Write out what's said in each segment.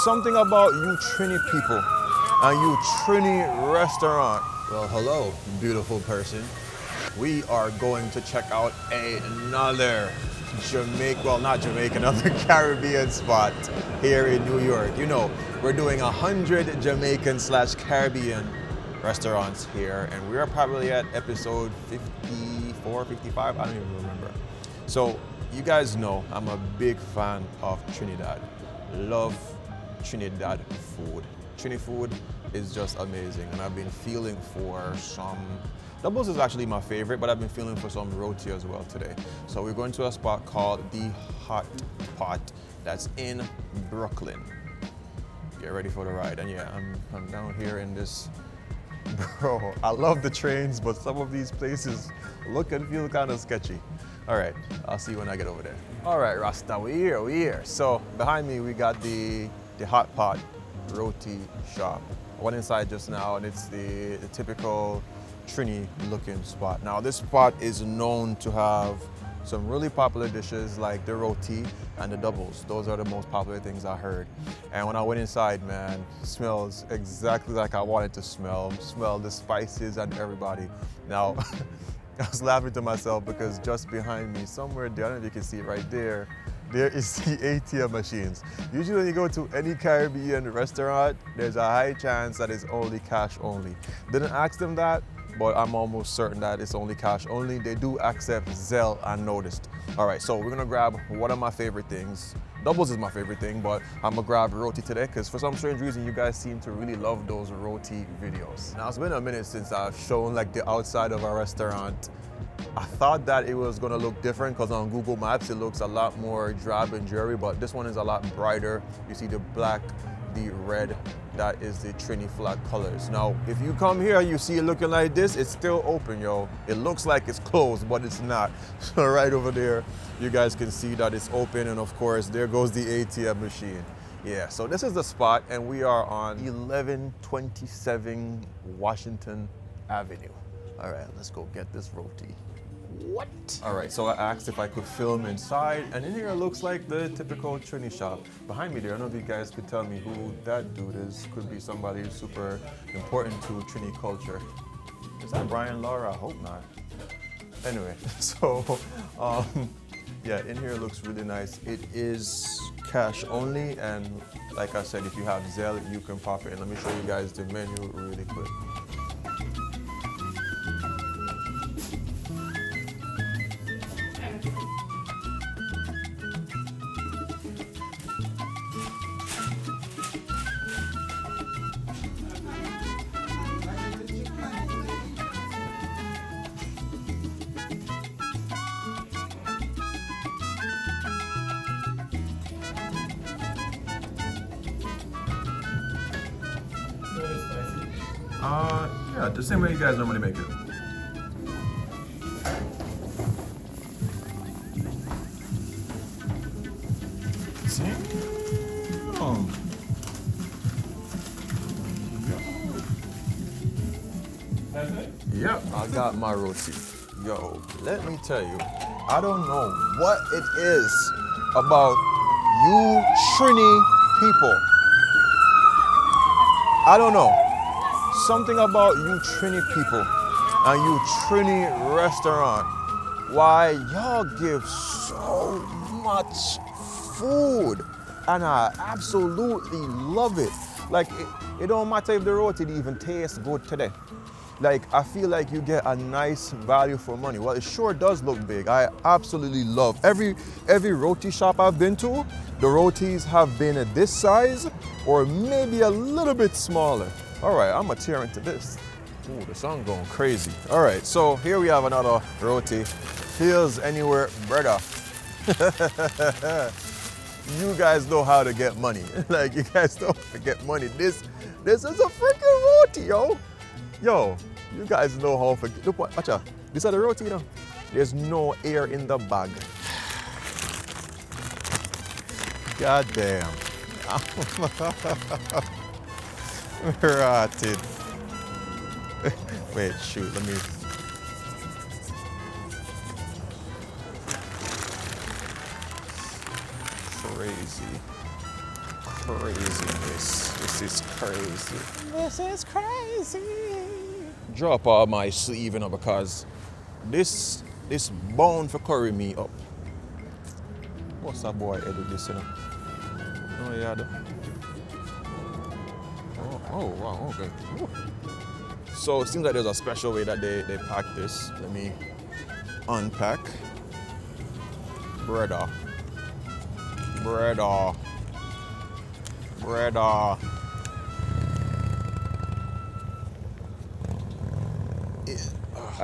Something about you Trini people and you Trini restaurant. Well, hello, beautiful person. We are going to check out another not Jamaican, another Caribbean spot here in New York. You know, we're doing 100 Jamaican / Caribbean restaurants here, and we are probably at episode 54, 55, I don't even remember. So you guys know I'm a big fan of Trinidad. Love Trinidad food. Trini food is just amazing, and I've been feeling for some doubles is actually my favorite, but I've been feeling for some roti as well today. So we're going to a spot called the Hot Pot that's in Brooklyn. Get ready for the ride. And yeah, I'm down here in this. Bro, I love the trains, but some of these places look and feel kind of sketchy. All right, I'll see you when I get over there. All right, Rasta, we're here. So behind me, we got the Hot Pot Roti shop. I went inside just now, and it's the typical Trini looking spot. Now, this spot is known to have some really popular dishes like the roti and the doubles. Those are the most popular things I heard. And when I went inside, man, it smells exactly like I wanted to smell. Smell the spices and everybody. Now, I was laughing to myself because just behind me, somewhere there, I don't know if you can see it right there, there is the ATM machines. Usually when you go to any Caribbean restaurant, there's a high chance that it's only cash only. Didn't ask them that, but I'm almost certain that it's only cash only. They do accept Zelle, I noticed. All right, so we're gonna grab one of my favorite things. Doubles is my favorite thing, but I'm gonna grab roti today because for some strange reason, you guys seem to really love those roti videos. Now, it's been a minute since I've shown like the outside of a restaurant. I thought that it was gonna look different because on Google Maps, it looks a lot more drab and dreary, but this one is a lot brighter. You see the black, the red, that is the Trini flag colors. Now, if you come here, you see it looking like this, it's still open, yo. It looks like it's closed, but it's not. So right over there, you guys can see that it's open, and of course, there goes the ATM machine. Yeah, so this is the spot, and we are on 1127 Washington Avenue. All right, let's go get this roti. What? All right, so I asked if I could film inside, and in here it looks like the typical Trini shop. Behind me there, I don't know if you guys could tell me who that dude is. Could be somebody who's super important to Trini culture. Is that Brian Laura? I hope not. Anyway, so yeah, in here it looks really nice. It is cash only, and like I said, if you have Zelle, you can pop it in. Let me show you guys the menu really quick. Yeah, the same way you guys normally make it. That's it? Yep, I got my roti. Yo, let me tell you, I don't know what it is about you Trini people. I don't know. Something about you Trini people and you Trini restaurant. Why y'all give so much food, and I absolutely love it. Like it don't matter if the roti even tastes good today. Like I feel like you get a nice value for money. Well, it sure does look big. I absolutely love every roti shop I've been to. The rotis have been at this size or maybe a little bit smaller. All right, I'm gonna tear into this. Ooh, the sun going crazy. All right, so here we have another roti. Feels anywhere better. You guys know how to get money. Like you guys know how to get money. This is a freaking roti, yo. Yo, you guys know how to look what, watch out. This is the roti, you know. There's no air in the bag. God damn. Rotted. Wait, shoot, let me. Crazy. craziness. This is crazy. This is crazy. Drop all my sleeve, you know, because this bound for curry me up. What's that boy do this, you know? Oh yeah. Oh wow, okay. Ooh. So it seems like there's a special way that they pack this. Let me unpack. Bread. I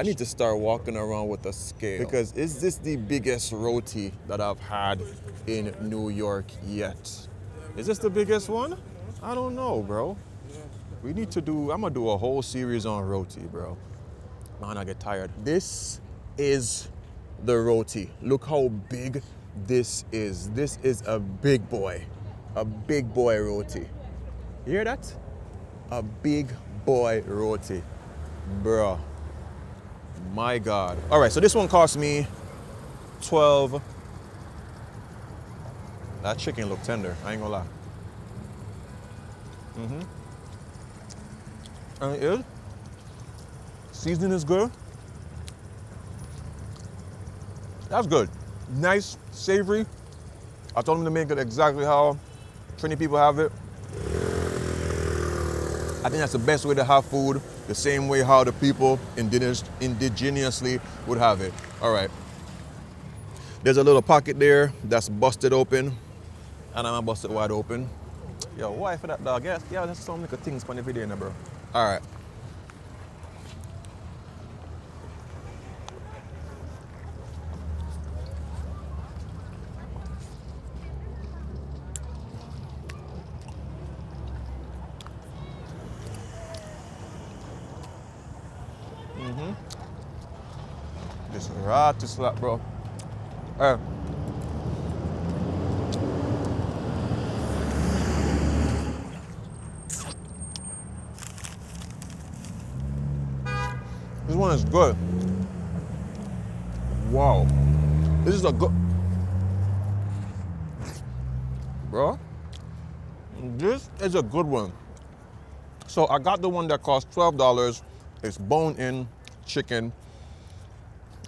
need to start walking around with a scale because is this the biggest roti that I've had in New York yet? Is this the biggest one? I don't know, bro. I'm gonna do a whole series on roti, bro. Man, I get tired. This is the roti. Look how big this is. This is a big boy roti. You hear that? A big boy roti, bro. My God. All right, so this one cost me 12. That chicken look tender, I ain't gonna lie. And it is. Seasoning is good. That's good. Nice, savory. I told them to make it exactly how Trini people have it. I think that's the best way to have food, the same way how the people indigenously would have it. All right. There's a little pocket there that's busted open, and I'm gonna bust it wide open. Yo, why for that dog? Yeah, that's some little things for the video, bro. All right. This Roti slap, bro. Hey. This one is good. Wow. This is a good... Bro, this is a good one. So I got the one that cost $12. It's bone-in chicken.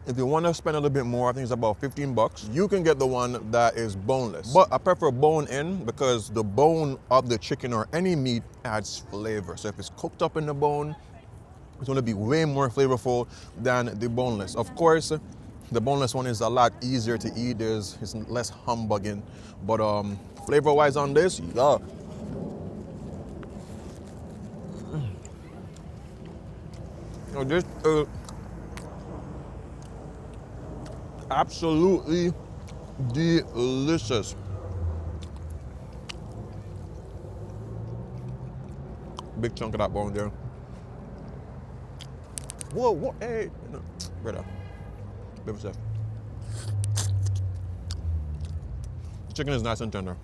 If you want to spend a little bit more, I think it's about 15 bucks. You can get the one that is boneless. But I prefer bone-in because the bone of the chicken or any meat adds flavor. So if it's cooked up in the bone, it's going to be way more flavorful than the boneless. Of course, the boneless one is a lot easier to eat. It's less humbugging. But flavor-wise on this, yeah. So this is absolutely delicious. Big chunk of that bone there. Whoa, hey, no, brother. Baby sec. The chicken is nice and tender.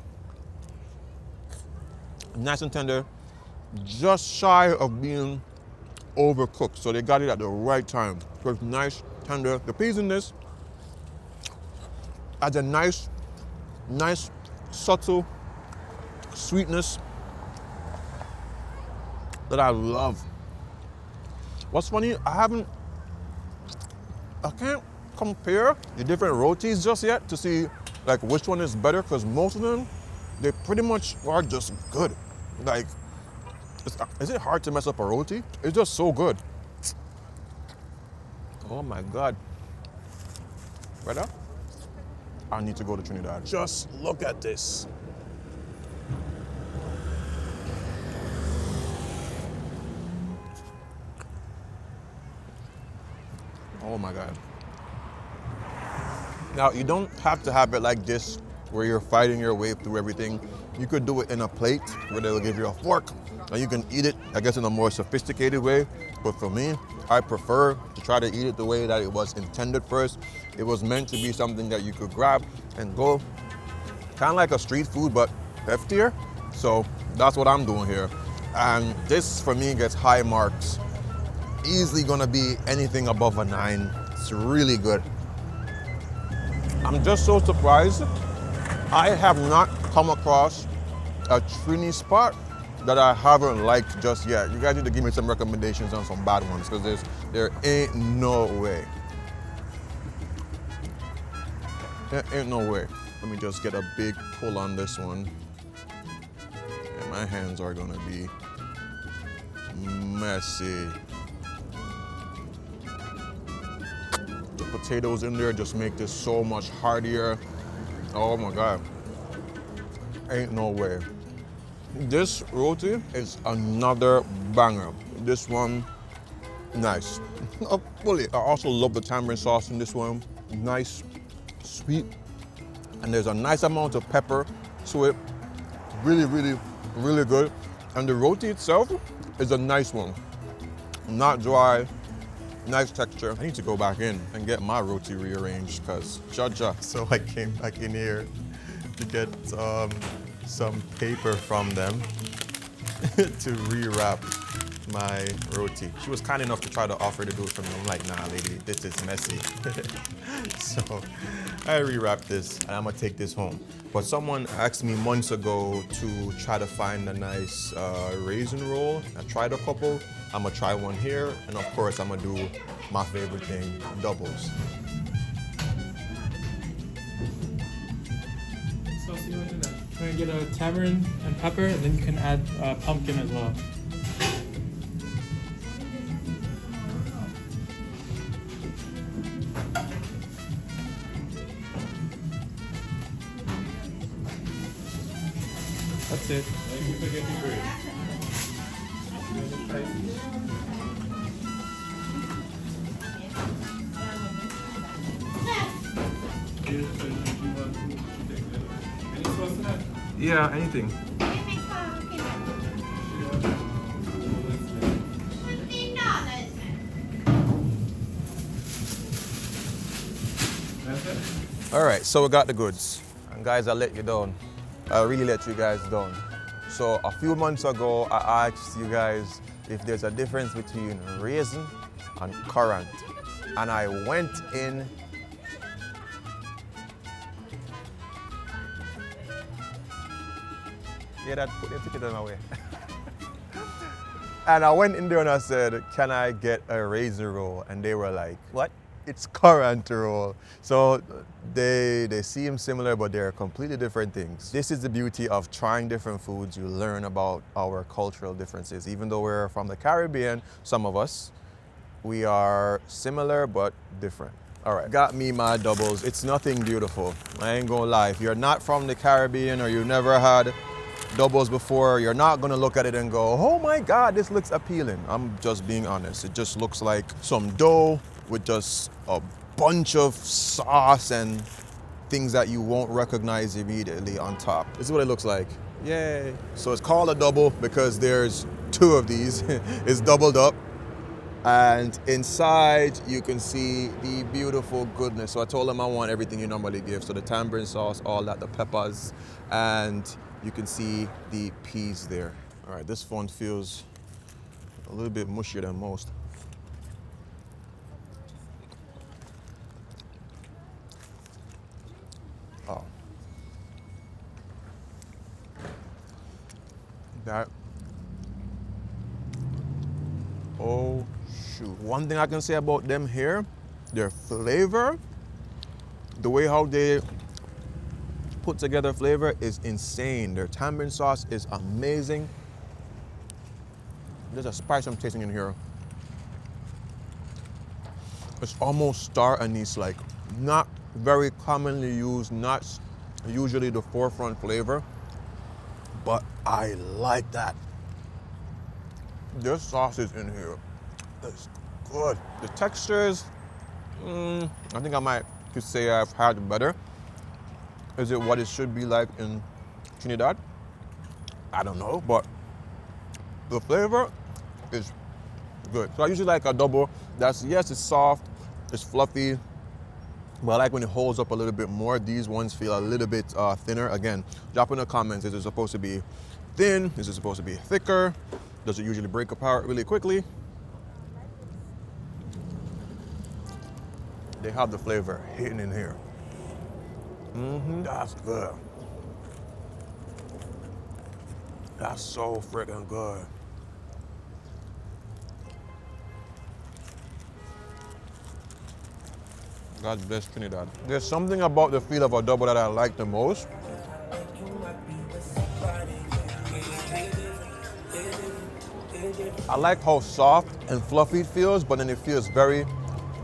Nice and tender, just shy of being overcooked. So they got it at the right time. So it's nice, tender. The peas in this adds a nice, subtle sweetness that I love. What's funny, I can't compare the different rotis just yet to see like which one is better, because most of them, they pretty much are just good. Like, is it hard to mess up a roti? It's just so good. Oh my God. Brother, I need to go to Trinidad. Just look at this. Oh my God. Now, you don't have to have it like this where you're fighting your way through everything. You could do it in a plate where they'll give you a fork and you can eat it, I guess, in a more sophisticated way. But for me, I prefer to try to eat it the way that it was intended first. It was meant to be something that you could grab and go, kind of like a street food, but heftier. So that's what I'm doing here. And this, for me, gets high marks. Easily gonna be anything above a 9. It's really good. I'm just so surprised. I have not come across a Trini spot that I haven't liked just yet. You guys need to give me some recommendations on some bad ones because there ain't no way. There ain't no way. Let me just get a big pull on this one. And my hands are gonna be messy. The potatoes in there just make this so much heartier. Oh my God. Ain't no way. This roti is another banger. This one, nice. Fully. I also love the tamarind sauce in this one. Nice, sweet, and there's a nice amount of pepper to it. Really, really, really good. And the roti itself is a nice one. Not dry, nice texture. I need to go back in and get my roti rearranged because jaja. So I came back in here to get some paper from them to rewrap my roti. She was kind enough to try to offer to do it for me. I'm like, nah, lady, this is messy. So I rewrapped this and I'm gonna take this home. But someone asked me months ago to try to find a nice raisin roll. I tried a couple. I'm gonna try one here, and of course I'm gonna do my favorite thing, doubles. So see what you do. We're gonna get a tamarind and pepper, and then you can add pumpkin as well. That's it. Thank you for getting great. Yeah, anything. All right, so we got the goods. And guys, I let you down. I really let you guys down. So a few months ago, I asked you guys if there's a difference between raisin and currant. And I went in. Yeah, that put the ticket on my way. And I went in there and I said, can I get a raisin roll? And they were like, what? It's currant roll. So they seem similar, but they're completely different things. This is the beauty of trying different foods. You learn about our cultural differences. Even though we're from the Caribbean, some of us, we are similar but different. All right, got me my doubles. It's nothing beautiful. I ain't gonna lie. If you're not from the Caribbean or you never had doubles before, you're not gonna look at it and go, oh my God, this looks appealing. I'm just being honest. It just looks like some dough with just a bunch of sauce and things that you won't recognize immediately on top. This is what it looks like. Yay. So it's called a double because there's two of these. It's doubled up. And inside you can see the beautiful goodness. So I told them I want everything you normally give. So the tamarind sauce, all that, the peppers, and you can see the peas there. All right, this one feels a little bit mushier than most. Oh. That. Oh, shoot. One thing I can say about them here, their flavor, the way how they put together flavor is insane. Their tamarind sauce is amazing. There's a spice I'm tasting in here. It's almost star anise, like not very commonly used, not usually the forefront flavor, but I like that. Their sauces in here, it's good. The textures, I think I might could say I've had better. Is it what it should be like in Trinidad? I don't know, but the flavor is good. So I usually like a double. Yes, it's soft, it's fluffy, but I like when it holds up a little bit more. These ones feel a little bit thinner. Again, drop in the comments, is it supposed to be thin? Is it supposed to be thicker? Does it usually break apart really quickly? They have the flavor hidden in here. That's good. That's so freaking good. God bless Trinidad. There's something about the feel of adobo that I like the most. I like how soft and fluffy it feels, but then it feels very,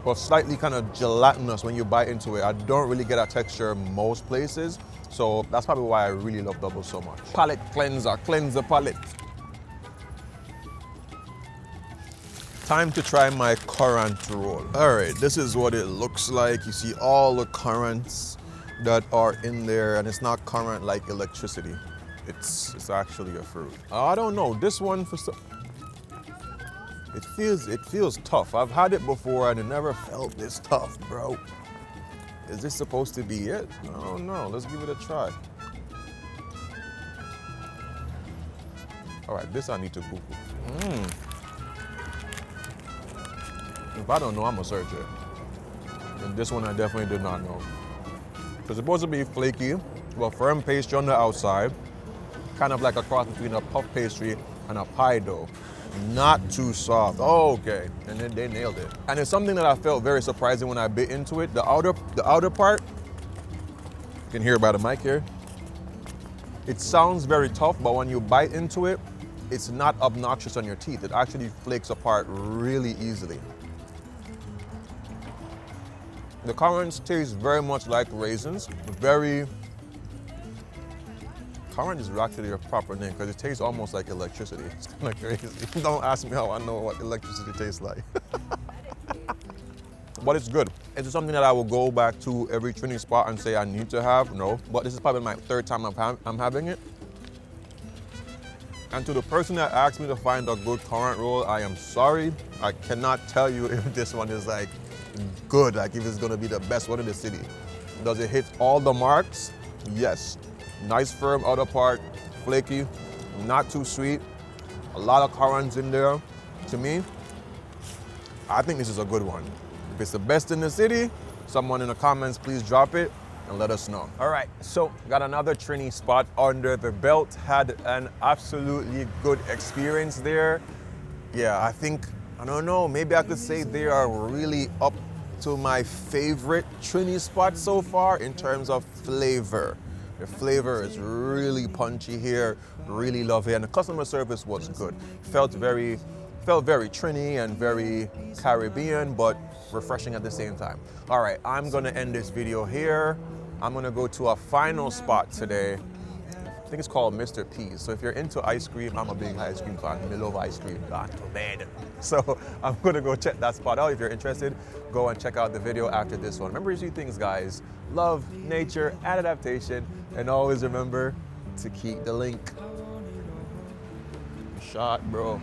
well, slightly kind of gelatinous when you bite into it. I don't really get that texture most places, so that's probably why I really love double so much. Palate cleanser, cleanse the palate. Time to try my currant roll. All right, this is what it looks like. You see all the currants that are in there, and it's not currant like electricity. It's actually a fruit. I don't know, this one for some, it feels tough. I've had it before and it never felt this tough, bro. Is this supposed to be it? I don't know, let's give it a try. All right, this I need to Google. If I don't know, I'm gonna search it. And this one I definitely did not know. It's supposed to be flaky, well, firm pastry on the outside, kind of like a cross between a puff pastry and a pie dough. Not too soft. Oh, okay, and then they nailed it. And it's something that I felt very surprising when I bit into it. The outer part, you can hear it by the mic here. It sounds very tough, but when you bite into it, it's not obnoxious on your teeth. It actually flakes apart really easily. The currants taste very much like raisins. Currant is actually a proper name because it tastes almost like electricity. It's kind of crazy. Don't ask me how I know what electricity tastes like. But it's good. Is it something that I will go back to every Trini spot and say I need to have? No. But this is probably my third time I'm having it. And to the person that asked me to find a good currant roll, I am sorry. I cannot tell you if this one is like good, like if it's gonna be the best one in the city. Does it hit all the marks? Yes. Nice firm outer part, flaky, not too sweet. A lot of currants in there. To me, I think this is a good one. If it's the best in the city, someone in the comments, please drop it and let us know. All right, so got another Trini spot under the belt. Had an absolutely good experience there. Yeah, I don't know, maybe I could say they are really up to my favorite Trini spot so far in terms of flavor. The flavor is really punchy here, really love it, and the customer service was good. Felt very Trini and very Caribbean, but refreshing at the same time. All right, I'm gonna end this video here. I'm gonna go to a final spot today. I think it's called Mr. P's. So if you're into ice cream, I'm a big ice cream fan. I love ice cream, God forbid. So I'm gonna go check that spot out. If you're interested, go and check out the video after this one. Remember these things, guys. Love, nature, and adaptation. And always remember to keep the link. Shot, bro.